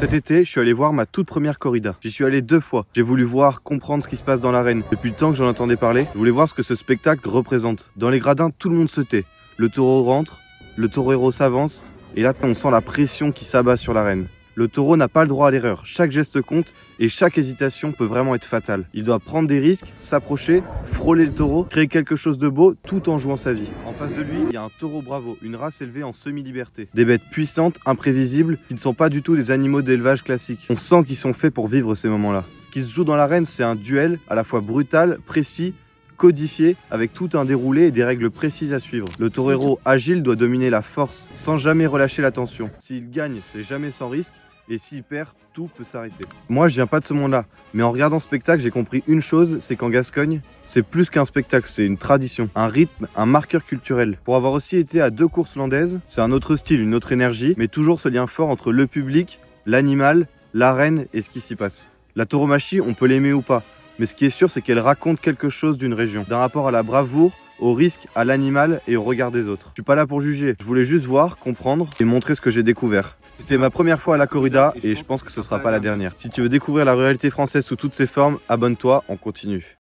Cet été, je suis allé voir ma toute première corrida. J'y suis allé 2 fois. J'ai voulu voir, comprendre ce qui se passe dans l'arène. Depuis le temps que j'en entendais parler, je voulais voir ce que ce spectacle représente. Dans les gradins, tout le monde se tait. Le taureau rentre, le torero s'avance, et là, on sent la pression qui s'abat sur l'arène. Le taureau n'a pas le droit à l'erreur. Chaque geste compte et chaque hésitation peut vraiment être fatale. Il doit prendre des risques, s'approcher, frôler le taureau, créer quelque chose de beau tout en jouant sa vie. En face de lui, il y a un taureau bravo, une race élevée en semi-liberté. Des bêtes puissantes, imprévisibles, qui ne sont pas du tout des animaux d'élevage classiques. On sent qu'ils sont faits pour vivre ces moments-là. Ce qui se joue dans l'arène, c'est un duel à la fois brutal, précis, codifié, avec tout un déroulé et des règles précises à suivre. Le torero agile doit dominer la force sans jamais relâcher la tension. S'il gagne, c'est jamais sans risque. Et s'il perd, tout peut s'arrêter. Moi, je viens pas de ce monde-là, mais en regardant ce spectacle, j'ai compris une chose, c'est qu'en Gascogne, c'est plus qu'un spectacle, c'est une tradition, un rythme, un marqueur culturel. Pour avoir aussi été à 2 courses landaises, c'est un autre style, une autre énergie, mais toujours ce lien fort entre le public, l'animal, l'arène et ce qui s'y passe. La tauromachie, on peut l'aimer ou pas, mais ce qui est sûr, c'est qu'elle raconte quelque chose d'une région, d'un rapport à la bravoure, au risque, à l'animal et au regard des autres. Je suis pas là pour juger, je voulais juste voir, comprendre et montrer ce que j'ai découvert. C'était ma première fois à la corrida et je pense que ce sera pas la dernière. Si tu veux découvrir la ruralité française sous toutes ses formes, abonne-toi, on continue.